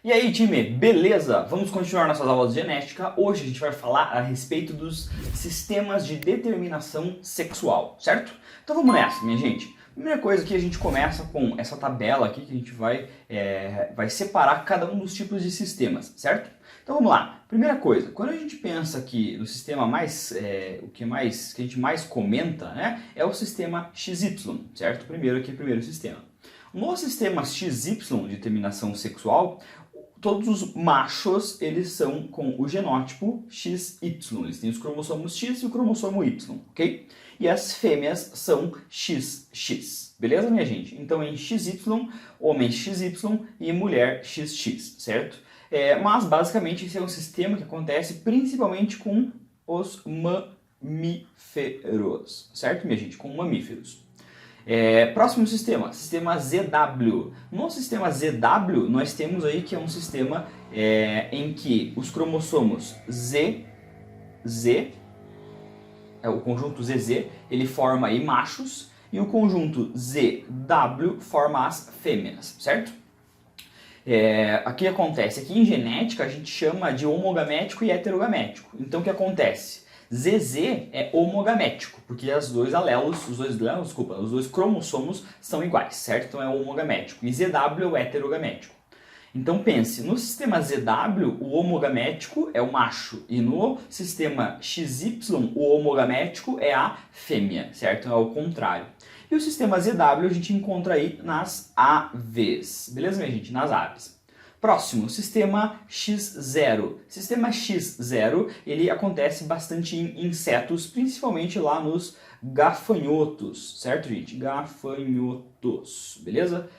E aí, time, beleza? Vamos continuar nossas aulas de genética. Hoje a gente vai falar a respeito dos sistemas de determinação sexual, certo? Então vamos nessa, minha gente. Primeira coisa que a gente começa com essa tabela aqui que a gente vai separar cada um dos tipos de sistemas, certo? Então vamos lá. Primeira coisa, quando a gente pensa que no sistema o que a gente mais comenta, né, é o sistema XY, certo? Primeiro sistema. No sistema XY de determinação sexual, todos os machos, eles são com o genótipo XY, eles têm os cromossomos X e o cromossomo Y, ok? E as fêmeas são XX, beleza, minha gente? Então, em XY, homem XY e mulher XX, certo? Mas, basicamente, esse é um sistema que acontece principalmente com os mamíferos, certo, minha gente? Com mamíferos. Próximo sistema ZW. No sistema ZW, nós temos aí que é um sistema em que os cromossomos o conjunto ZZ, ele forma aí machos, e o conjunto ZW forma as fêmeas, certo? Aqui acontece, aqui em genética a gente chama de homogamético e heterogamético. Então o que acontece? ZZ é homogamético, porque os dois cromossomos são iguais, certo? Então é homogamético. E ZW é heterogamético. Então pense, no sistema ZW o homogamético é o macho e no sistema XY o homogamético é a fêmea, certo? É o contrário. E o sistema ZW a gente encontra aí nas aves, beleza, minha gente? Nas aves. Próximo, sistema X0. Sistema X0, ele acontece bastante em insetos, principalmente lá nos gafanhotos, certo, gente? Gafanhotos, beleza?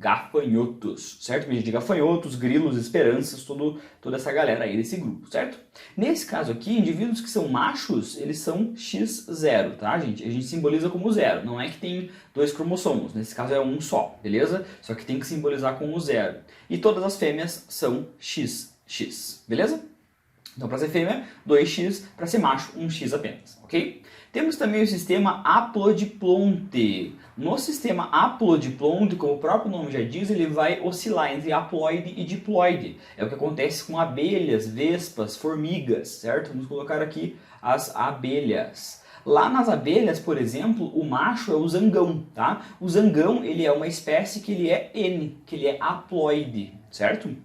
Gafanhotos, certo, minha gente? Gafanhotos, grilos, esperanças, toda essa galera aí desse grupo, certo? Nesse caso aqui, indivíduos que são machos, eles são X0, tá, gente? A gente simboliza como 0, não é que tem dois cromossomos, nesse caso é um só, beleza? Só que tem que simbolizar com o 0. E todas as fêmeas são XX, beleza? Então, para ser fêmea, 2x, para ser macho, 1x apenas, ok? Temos também o sistema haplodiplonte. No sistema haplodiplonte, como o próprio nome já diz, ele vai oscilar entre haploide e diploide. É o que acontece com abelhas, vespas, formigas, certo? Vamos colocar aqui as abelhas. Lá nas abelhas, por exemplo, o macho é o zangão, tá? O zangão, ele é uma espécie que ele é N, que ele é haploide, certo?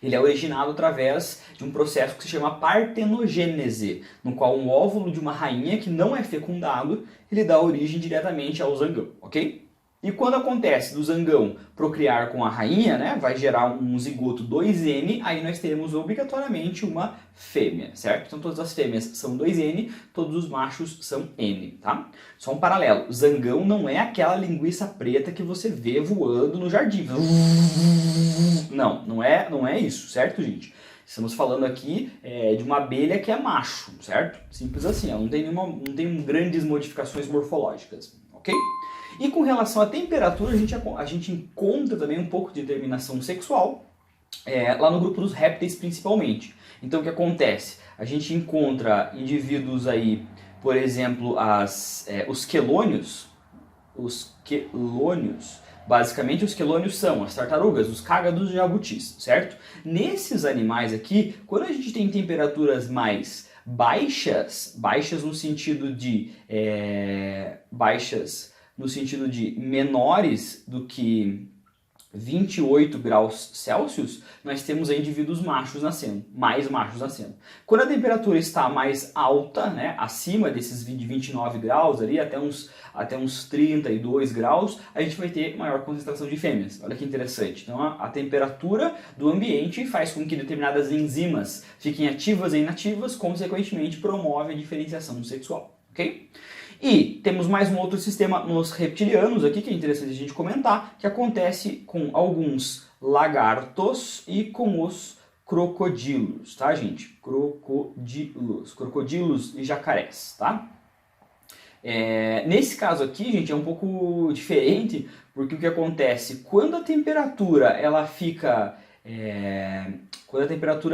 Ele é originado através de um processo que se chama partenogênese, no qual um óvulo de uma rainha que não é fecundado, ele dá origem diretamente ao zangão, ok? E quando acontece do zangão procriar com a rainha, né, vai gerar um zigoto 2N, aí nós teremos obrigatoriamente uma fêmea, certo? Então todas as fêmeas são 2N, todos os machos são N, tá? Só um paralelo, zangão não é aquela linguiça preta que você vê voando no jardim. Não é isso, certo, gente? Estamos falando aqui de uma abelha que é macho, certo? Simples assim, ela não tem grandes modificações morfológicas, ok? E com relação à temperatura, a gente encontra também um pouco de determinação sexual, lá no grupo dos répteis principalmente. Então o que acontece? A gente encontra indivíduos aí, por exemplo, os quelônios. Basicamente, os quelônios são as tartarugas, os cágados e jabutis, certo? Nesses animais aqui, quando a gente tem temperaturas mais baixas no sentido de menores do que 28 graus Celsius, nós temos aí indivíduos mais machos nascendo. Quando a temperatura está mais alta, né, acima desses 29 graus ali, até uns 32 graus, a gente vai ter maior concentração de fêmeas. Olha que interessante. Então a temperatura do ambiente faz com que determinadas enzimas fiquem ativas e inativas, consequentemente promove a diferenciação sexual, ok? E temos mais um outro sistema nos reptilianos aqui, que é interessante a gente comentar, que acontece com alguns lagartos e com os crocodilos, tá, gente? Crocodilos e jacarés, tá? Nesse caso aqui, gente, é um pouco diferente, porque o que acontece? Quando a temperatura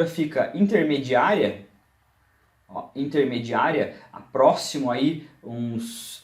fica intermediária, Ó, intermediária, próximo aí uns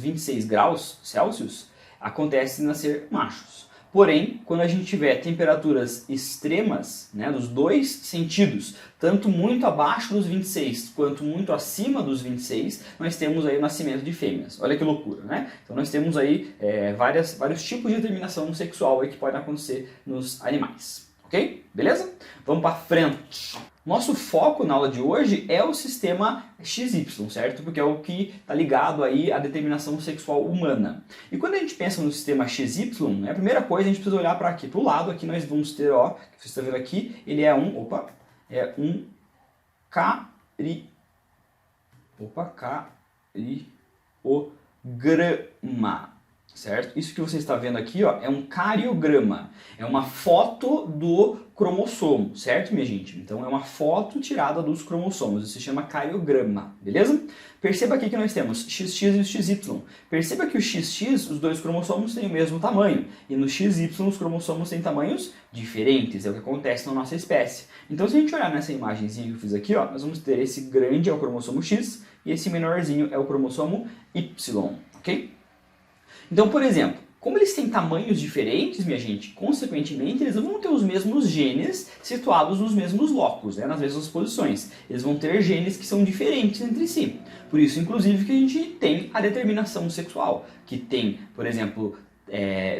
26 graus Celsius, acontece nascer machos. Porém, quando a gente tiver temperaturas extremas, né, dos dois sentidos, tanto muito abaixo dos 26 quanto muito acima dos 26, nós temos aí o nascimento de fêmeas. Olha que loucura, né? Então nós temos aí vários tipos de determinação sexual aí que podem acontecer nos animais. Ok? Beleza? Vamos para frente. Nosso foco na aula de hoje é o sistema XY, certo? Porque é o que está ligado aí à determinação sexual humana. E quando a gente pensa no sistema XY, né, a primeira coisa a gente precisa olhar para aqui, para o lado aqui nós vamos ter, ó, que você está vendo aqui, ele é um cariograma. Certo? Isso que você está vendo aqui, ó, é um cariograma. É uma foto do cromossomo, certo, minha gente? Então é uma foto tirada dos cromossomos. Isso se chama cariograma, beleza? Perceba aqui que nós temos XX e o XY. Perceba que o XX, os dois cromossomos têm o mesmo tamanho. E no XY, os cromossomos têm tamanhos diferentes. É o que acontece na nossa espécie. Então se a gente olhar nessa imagenzinha que eu fiz aqui, ó, nós vamos ter esse grande é o cromossomo X e esse menorzinho é o cromossomo Y, ok? Então, por exemplo, como eles têm tamanhos diferentes, minha gente, consequentemente eles não vão ter os mesmos genes situados nos mesmos locos, né, nas mesmas posições. Eles vão ter genes que são diferentes entre si. Por isso, inclusive, que a gente tem a determinação sexual, que tem, por exemplo,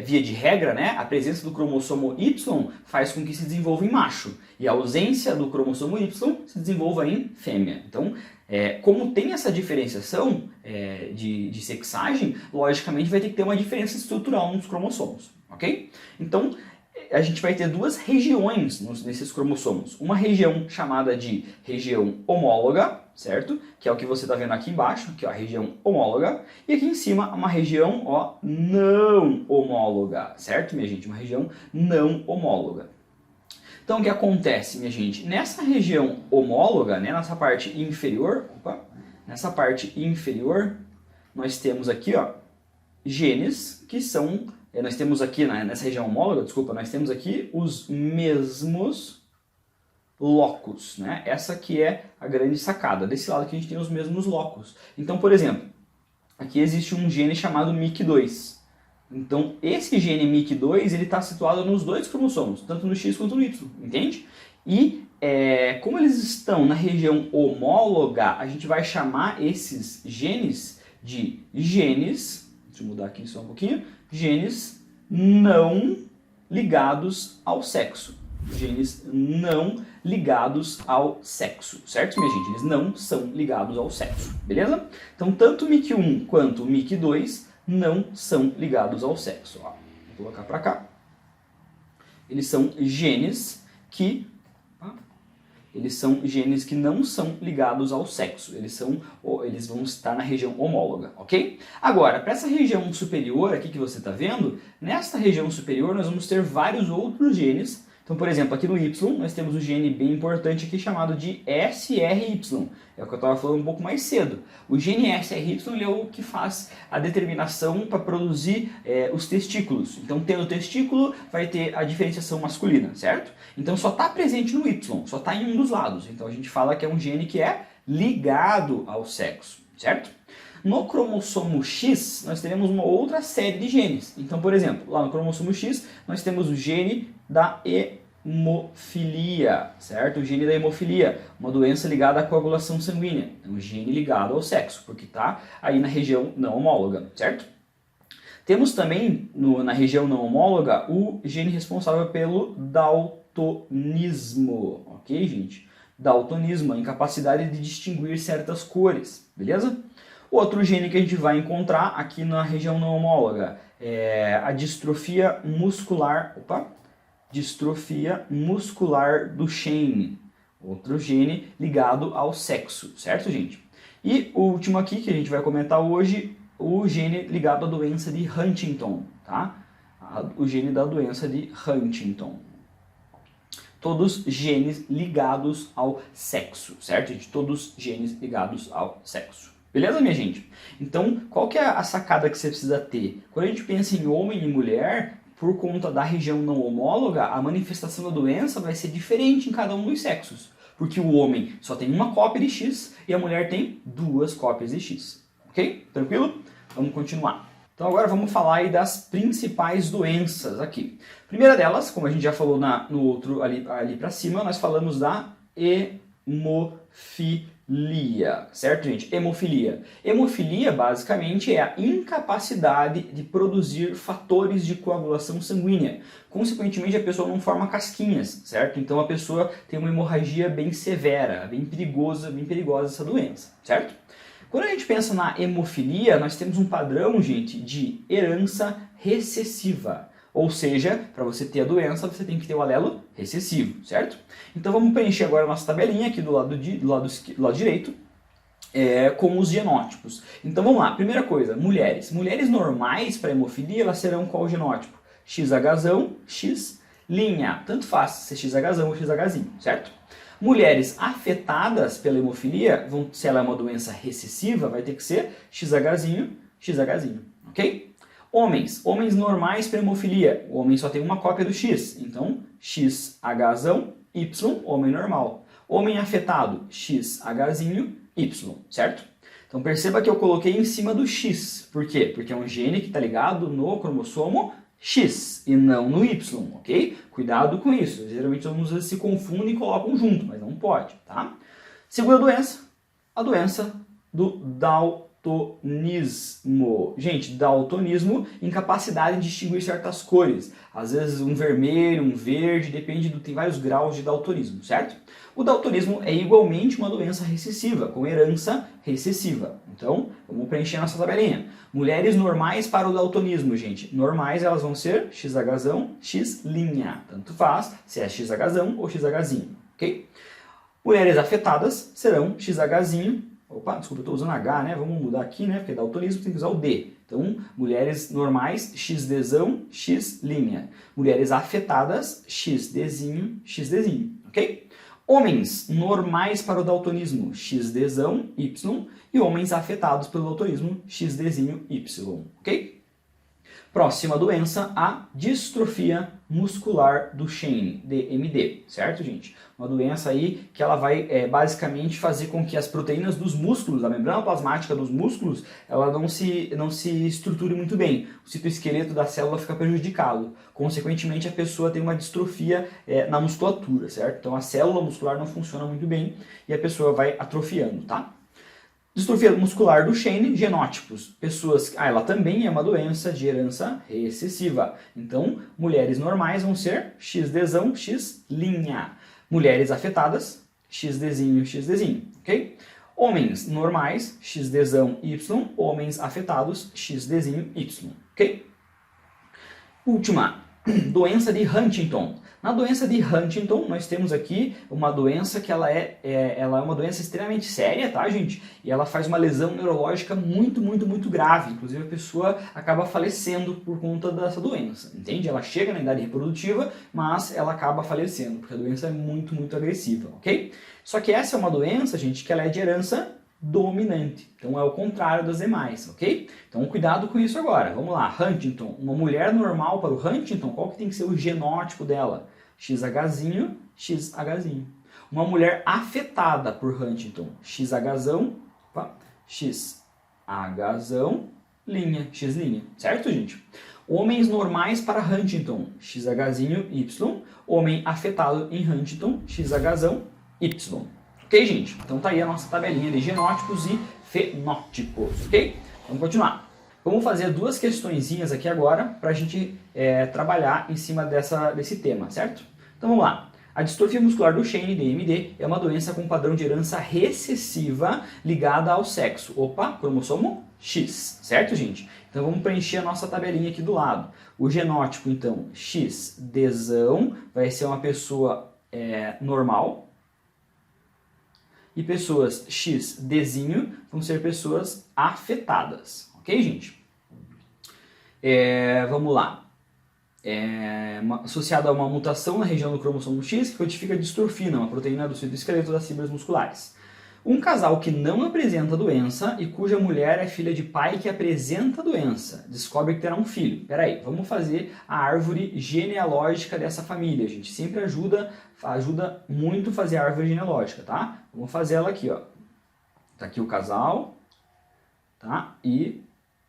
via de regra, né, a presença do cromossomo Y faz com que se desenvolva em macho e a ausência do cromossomo Y se desenvolva em fêmea. Então, como tem essa diferenciação de sexagem, logicamente vai ter que ter uma diferença estrutural nos cromossomos, ok? Então, a gente vai ter duas regiões nesses cromossomos. Uma região chamada de região homóloga, certo? Que é o que você está vendo aqui embaixo, que é a região homóloga. E aqui em cima, uma região, ó, não homóloga, certo, minha gente? Uma região não homóloga. Então, o que acontece, minha gente? Nessa região homóloga, né, nessa parte inferior, nós temos aqui, ó, genes que são... Nós temos aqui, nessa região homóloga, desculpa, nós temos aqui os mesmos locos, né? Essa que é a grande sacada. Desse lado aqui a gente tem os mesmos locos. Então, por exemplo, aqui existe um gene chamado MIC2. Então, esse gene MIC2, ele está situado nos dois cromossomos, tanto no X quanto no Y, entende? E como eles estão na região homóloga, a gente vai chamar esses genes de genes, deixa eu mudar aqui só um pouquinho, genes não ligados ao sexo. Genes não ligados ao sexo, certo, minha gente? Eles não são ligados ao sexo, beleza? Então, tanto o MIC1 quanto o MIC2 não são ligados ao sexo. Ó, vou colocar para cá. Eles são genes que não são ligados ao sexo. Eles vão estar na região homóloga, ok? Agora, para essa região superior aqui que você está vendo, nesta região superior nós vamos ter vários outros genes. Então, por exemplo, aqui no Y nós temos um gene bem importante aqui chamado de SRY. É o que eu estava falando um pouco mais cedo. O gene SRY ele é o que faz a determinação para produzir os testículos. Então, tendo o testículo, vai ter a diferenciação masculina, certo? Então, só está presente no Y, só está em um dos lados. Então, a gente fala que é um gene que é ligado ao sexo, certo? No cromossomo X, nós teremos uma outra série de genes. Então, por exemplo, lá no cromossomo X, nós temos o gene da hemofilia, certo? O gene da hemofilia, uma doença ligada à coagulação sanguínea. É um gene ligado ao sexo, porque está aí na região não homóloga, certo? Temos também, na região não homóloga, o gene responsável pelo daltonismo, ok, gente? Daltonismo, a incapacidade de distinguir certas cores, beleza? Outro gene que a gente vai encontrar aqui na região não homóloga é a distrofia muscular, distrofia muscular Duchenne, outro gene ligado ao sexo, certo, gente? E o último aqui que a gente vai comentar hoje, o gene ligado à doença de Huntington, tá? O gene da doença de Huntington. Todos genes ligados ao sexo, certo, gente? Todos genes ligados ao sexo. Beleza, minha gente? Então, qual que é a sacada que você precisa ter? Quando a gente pensa em homem e mulher, por conta da região não homóloga, a manifestação da doença vai ser diferente em cada um dos sexos. porque o homem só tem uma cópia de X e a mulher tem 2 cópias de X. Ok? Tranquilo? Vamos continuar. Então agora vamos falar aí das principais doenças aqui. Primeira delas, como a gente já falou no outro ali para cima, nós falamos da hemofilia, certo, gente? Hemofilia. Hemofilia, basicamente, é a incapacidade de produzir fatores de coagulação sanguínea. Consequentemente, a pessoa não forma casquinhas, certo? Então a pessoa tem uma hemorragia bem severa, bem perigosa essa doença, certo? Quando a gente pensa na hemofilia, nós temos um padrão, gente, de herança recessiva. Ou seja, para você ter a doença, você tem que ter o alelo recessivo, certo? Então vamos preencher agora a nossa tabelinha aqui do lado direito, com os genótipos. Então vamos lá, primeira coisa, mulheres. Mulheres normais para hemofilia, elas serão qual genótipo? XH, X, linha. Tanto faz ser XH ou XHzinho, certo? Mulheres afetadas pela hemofilia, se ela é uma doença recessiva, vai ter que ser XHzinho, ok? Homens normais para hemofilia, o homem só tem uma cópia do X, então XH, Y, homem normal. Homem afetado, XHzinho, Y, certo? Então perceba que eu coloquei em cima do X, por quê? Porque é um gene que está ligado no cromossomo X e não no Y, ok? Cuidado com isso. Geralmente alguns se confundem e colocam junto, mas não pode, tá? Segunda doença, a doença do daltonismo. Gente, daltonismo, incapacidade de distinguir certas cores. Às vezes um vermelho, um verde, tem vários graus de daltonismo, certo? O daltonismo é igualmente uma doença recessiva, com herança recessiva. Então, vamos preencher nossa tabelinha. Mulheres normais para o daltonismo, gente. Normais, elas vão ser XH, X'. Tanto faz se é XH ou XHzinho, ok? Mulheres afetadas serão XHzinho. Opa, desculpa, eu estou usando H, né? Vamos mudar aqui, né? Porque daltonismo tem que usar o D. Então, mulheres normais, XDzão, X'. Mulheres afetadas, XDzinho, ok? Homens normais para o daltonismo, XDzão, Y, e homens afetados pelo daltonismo, XDzinho, Y, ok? Próxima doença, a distrofia muscular Duchenne, DMD, certo, gente? Uma doença aí que ela vai basicamente fazer com que as proteínas dos músculos, a membrana plasmática dos músculos, ela não se estruture muito bem. O citoesqueleto da célula fica prejudicado. Consequentemente, a pessoa tem uma distrofia na musculatura, certo? Então a célula muscular não funciona muito bem e a pessoa vai atrofiando, tá? Distrofia muscular Duchenne, genótipos. Pessoas, ela também é uma doença de herança recessiva. Então, mulheres normais vão ser XDzão, X'. Mulheres afetadas, XDzinho, ok? Homens normais, XDzão, Y. Homens afetados, XDzinho, Y, ok? Última, doença de Huntington. Na doença de Huntington, nós temos aqui uma doença que ela é uma doença extremamente séria, tá, gente? E ela faz uma lesão neurológica muito grave. Inclusive, a pessoa acaba falecendo por conta dessa doença, entende? Ela chega na idade reprodutiva, mas ela acaba falecendo, porque a doença é muito agressiva, ok? Só que essa é uma doença, gente, que ela é de herança dominante. Então é o contrário das demais, ok? Então cuidado com isso agora. Vamos lá, Huntington. Uma mulher normal para o Huntington, qual que tem que ser o genótipo dela? XHzinho, XHzinho. Uma mulher afetada por Huntington, XHzão, XHzão, X', certo, gente? Homens normais para Huntington, XHzinho, Y. Homem afetado em Huntington, XHzão, Y. Ok, gente? Então tá aí a nossa tabelinha de genótipos e fenótipos, ok? Vamos continuar. Vamos fazer 2 questõezinhas aqui agora para a gente trabalhar em cima desse tema, certo? Então vamos lá. A distrofia muscular Duchenne, DMD, é uma doença com padrão de herança recessiva ligada ao sexo. Opa, cromossomo X, certo, gente? Então vamos preencher a nossa tabelinha aqui do lado. O genótipo, então, XDzão, vai ser uma pessoa normal. E pessoas XDzinho vão ser pessoas afetadas. Ok, gente? Vamos lá. Associada a uma mutação na região do cromossomo X que codifica a distrofina, uma proteína do citoesqueleto das fibras musculares. Um casal que não apresenta doença e cuja mulher é filha de pai que apresenta doença, descobre que terá um filho. Peraí, vamos fazer a árvore genealógica dessa família. A gente sempre ajuda muito fazer a árvore genealógica, tá? Vamos fazer ela aqui, ó. Tá aqui o casal, tá? E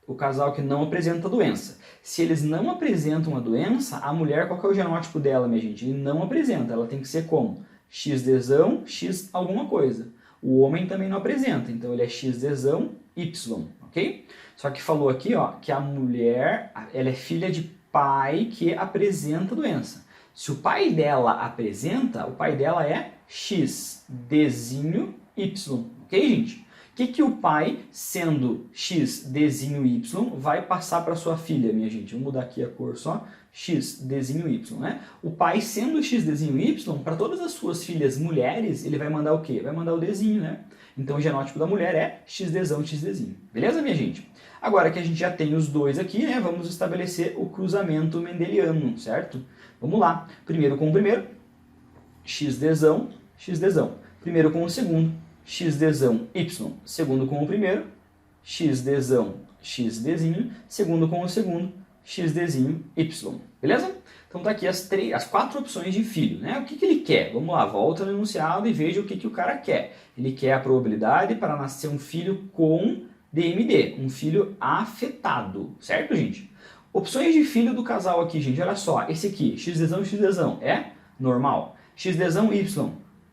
o casal que não apresenta doença. Se eles não apresentam a doença, a mulher, qual que é o genótipo dela, minha gente? Ele não apresenta, ela tem que ser como? XDzão, X alguma coisa. O homem também não apresenta, então ele é XDzão, Y, ok? Só que falou aqui, ó, que a mulher, ela é filha de pai que apresenta doença. Se o pai dela apresenta, o pai dela é XDzinho Y, ok, gente? O que o pai, sendo XDzinho Y, vai passar para sua filha, minha gente? Vamos mudar aqui a cor só. XDzinho Y, né? O pai, sendo XDzinho Y, para todas as suas filhas mulheres, ele vai mandar o quê? Vai mandar o Dzinho, né? Então o genótipo da mulher é XDzão, XDzinho. Beleza, minha gente? Agora que a gente já tem os dois aqui, né? Vamos estabelecer o cruzamento mendeliano, certo? Vamos lá. Primeiro com o primeiro. XDzão, XDzão. Primeiro com o segundo. XDzão, Y. Segundo com o primeiro. XDzão, XDzinho. Segundo com o segundo. XDzinho, Y. Beleza? Então tá aqui as 4 opções de filho, né? O que ele quer? Vamos lá, volta no enunciado e veja o que o cara quer. Ele quer a probabilidade para nascer um filho com DMD, um filho afetado, certo, gente? Opções de filho do casal aqui, gente, olha só. Esse aqui, XDzão, XDzão, é normal. XDzão, Y,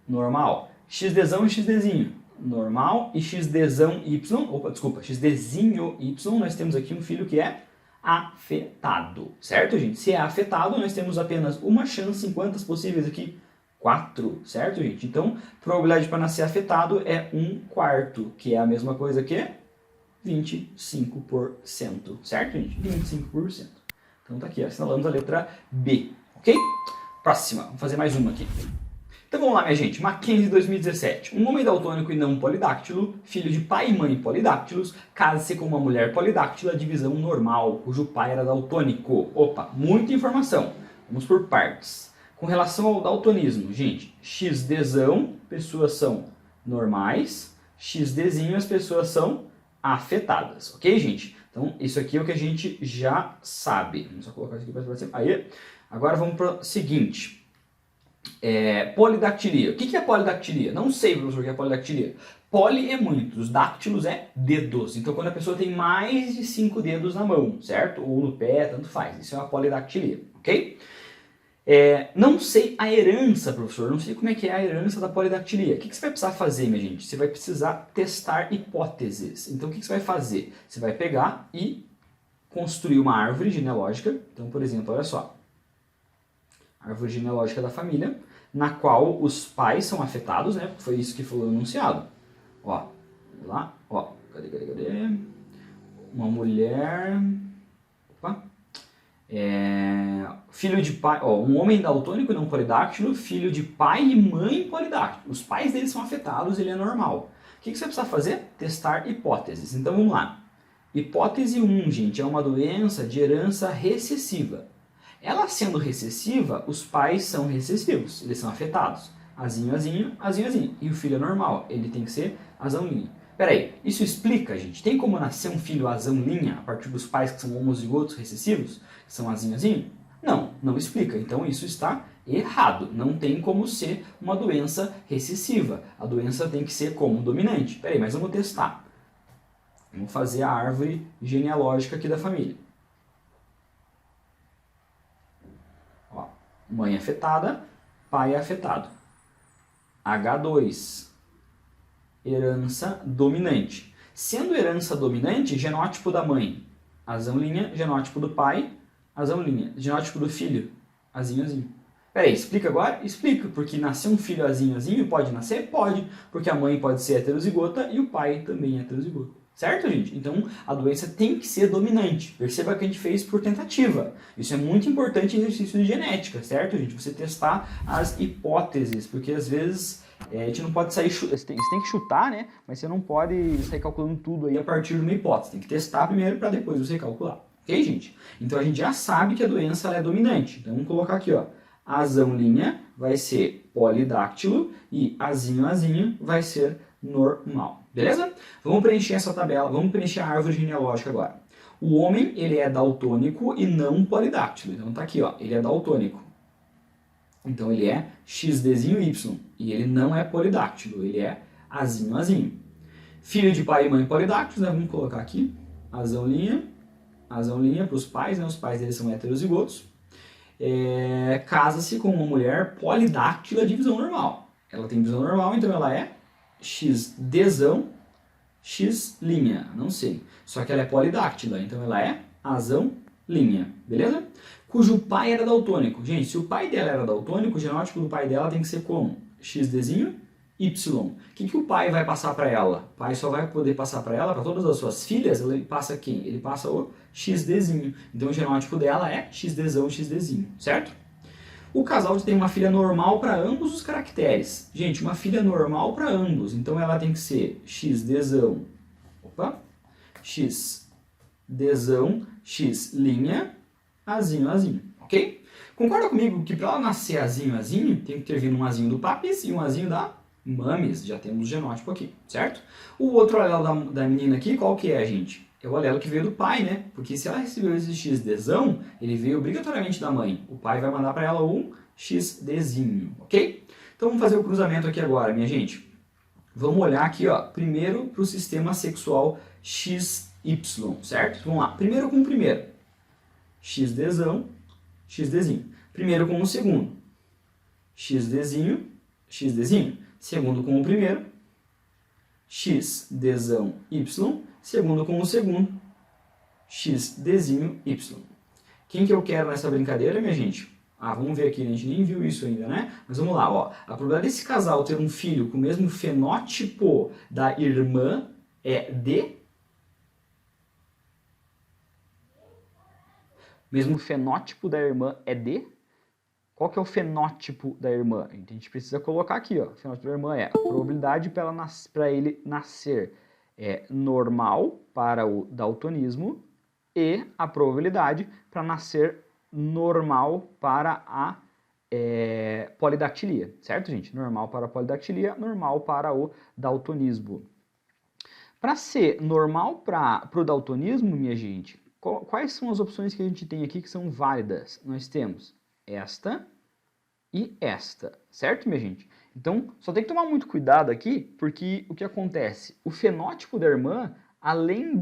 normal. XDzão e XDzinho, normal. E XDzão, Y, opa, desculpa, XDzinho, Y, nós temos aqui um filho que é afetado, certo, gente? Se é afetado, nós temos apenas uma chance em quantas possíveis aqui? 4, certo, gente? Então, probabilidade para nascer afetado é 1/4, que é a mesma coisa que 25%, certo, gente? 25%. Então tá aqui, assinalamos a letra B, ok? Próxima, vamos fazer mais uma aqui. Então vamos lá, minha gente. Mackenzie 2017. Um homem daltônico e não polidáctilo, filho de pai e mãe polidáctilos, casa-se com uma mulher polidáctila, divisão normal, cujo pai era daltônico. Opa, muita informação. Vamos por partes. Com relação ao daltonismo, gente, XDzão, pessoas são normais, XDzinho, as pessoas são afetadas, ok, gente? Então, isso aqui é o que a gente já sabe. Vamos só colocar isso aqui para cima. Aí, agora vamos para o seguinte. Polidactilia. O que é polidactilia? Não sei, professor, o que é polidactilia. Poli é muitos, dáctilos é dedos. Então, quando a pessoa tem mais de 5 dedos na mão, certo? Ou no pé, tanto faz. Isso é uma polidactilia, ok? Não sei a herança, professor. Não sei como é que é a herança da polidactilia. O que você vai precisar fazer, minha gente? Você vai precisar testar hipóteses. Então, o que você vai fazer? Você vai pegar e construir uma árvore genealógica. Então, por exemplo, olha só. Árvore genealógica da família, na qual os pais são afetados, né? Foi isso que foi anunciado. Ó, vamos lá, ó, cadê? Uma mulher, opa, filho de pai, ó, um homem daltônico não polidáctilo, filho de pai e mãe polidáctilo. Os pais deles são afetados, ele é normal. O que você precisa fazer? Testar hipóteses. Então vamos lá. Hipótese 1, gente, é uma doença de herança recessiva. Ela sendo recessiva, os pais são recessivos, eles são afetados. Azinho, azinho, azinho, azinho. E o filho é normal, ele tem que ser azão linha. Peraí, isso explica, gente? Tem como nascer um filho azão linha a partir dos pais que são homozigotos recessivos, que são azinho, azinho? Não, não explica. Então isso está errado. Não tem como ser uma doença recessiva. A doença tem que ser como dominante. Peraí, mas vamos testar. Vamos fazer a árvore genealógica aqui da família. Mãe afetada, pai afetado. H2, herança dominante. Sendo herança dominante, genótipo da mãe, azão linha, genótipo do pai, azão linha, genótipo do filho, azinho, azinho. Peraí, explica agora? Explica, porque nascer um filho azinho, azinho pode nascer? Pode, porque a mãe pode ser heterozigota e o pai também é heterozigota. Certo, gente? Então, a doença tem que ser dominante. Perceba que a gente fez por tentativa. Isso é muito importante em exercício de genética, certo, gente? Você testar as hipóteses, porque às vezes a gente não pode sair... Você tem que chutar, né? Mas você não pode sair calculando tudo aí a partir de uma hipótese. Tem que testar primeiro para depois você calcular. Ok, gente? Então, a gente já sabe que a doença ela é dominante. Então, vamos colocar aqui, ó. Azão linha vai ser polidáctilo e azinho azinho vai ser normal. Beleza? Vamos preencher essa tabela, vamos preencher a árvore genealógica agora. O homem, ele é daltônico e não polidáctilo. Então tá aqui, ó, ele é daltônico. Então ele é XDzinho Y e ele não é polidáctilo, ele é azinho azinho. Filho de pai e mãe polidáctilos, né? Vamos colocar aqui, azão linha para os pais, né? Os pais deles são heterozigotos. Casa-se com uma mulher polidáctila de visão normal. Ela tem visão normal, então ela é XDzão, X linha, não sei. Só que ela é polidáctila, então ela é azão linha, beleza? Cujo pai era daltônico. Gente, se o pai dela era daltônico, o genótipo do pai dela tem que ser como? XDzinho, Y. O que o pai vai passar para ela? O pai só vai poder passar para ela, para todas as suas filhas, ele passa quem? Ele passa o XDzinho. Então o genótipo dela é XDzão, XDzinho, certo? O casal tem uma filha normal para ambos os caracteres. Gente, uma filha normal para ambos. Então ela tem que ser XDzão, XDzão, X linha, azinho, azinho, ok? Concorda comigo que para ela nascer azinho, azinho, tem que ter vindo um azinho do papis e um azinho da mames. Já temos o genótipo aqui, certo? O outro alelo da menina aqui, qual que é, gente? É o alelo que veio do pai, né? Porque se ela recebeu esse XDzão, ele veio obrigatoriamente da mãe. O pai vai mandar para ela um XDzinho, ok? Então vamos fazer o cruzamento aqui agora, minha gente. Vamos olhar aqui, ó, primeiro para o sistema sexual XY, certo? Vamos lá, primeiro com o primeiro. XDzão, XDzinho. Primeiro com o segundo. XDzinho, XDzinho. Segundo com o primeiro. XDzão, Y. Segundo com o segundo. XDzinho, Y. Quem que eu quero nessa brincadeira, minha gente? Vamos ver aqui, a gente nem viu isso ainda, né? Mas vamos lá, ó. A probabilidade desse casal ter um filho com o mesmo fenótipo da irmã é de... Mesmo fenótipo da irmã é de... Qual que é o fenótipo da irmã? A gente precisa colocar aqui, ó. O fenótipo da irmã é a probabilidade para ele nascer normal para o daltonismo e a probabilidade para nascer normal para a polidactilia, certo, gente? Normal para a polidactilia, normal para o daltonismo. Para ser normal para o daltonismo, minha gente, quais são as opções que a gente tem aqui que são válidas? Nós temos esta e esta, certo, minha gente? Então, só tem que tomar muito cuidado aqui, porque o que acontece? O fenótipo da irmã, além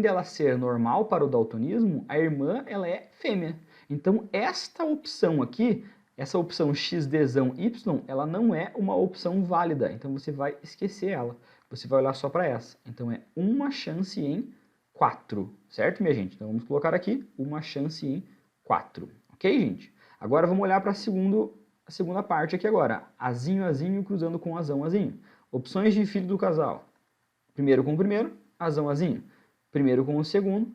dela ser normal para o daltonismo, a irmã, ela é fêmea. Então, esta opção aqui, essa opção XDzão Y, ela não é uma opção válida. Então, você vai esquecer ela. Você vai olhar só para essa. Então, é uma chance em 4, certo, minha gente? Então, vamos colocar aqui uma chance em 4. Ok, gente? Agora, vamos olhar para a segunda parte aqui agora. Azinho, azinho, cruzando com azão, azinho. Opções de filho do casal. Primeiro com o primeiro, azão, azinho. Primeiro com o segundo,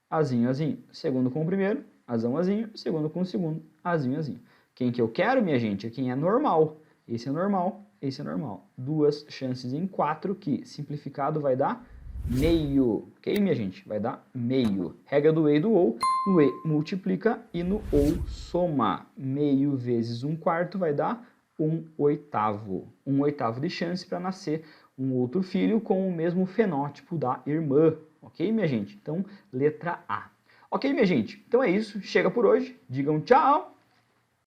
azinho, azinho. Segundo com o primeiro, azão, azinho. Segundo com o segundo, azinho, azinho. Quem que eu quero, minha gente, é quem é normal. Esse é normal, esse é normal. 2 chances em 4, que simplificado vai dar meio. Ok, minha gente? Vai dar meio. Regra do E e do OU. No E multiplica e no OU soma. Meio vezes 1/4 vai dar 1/8. 1/8 de chance para nascer um outro filho com o mesmo fenótipo da irmã. Ok, minha gente? Então, letra A. Ok, minha gente? Então é isso. Chega por hoje. Digam tchau!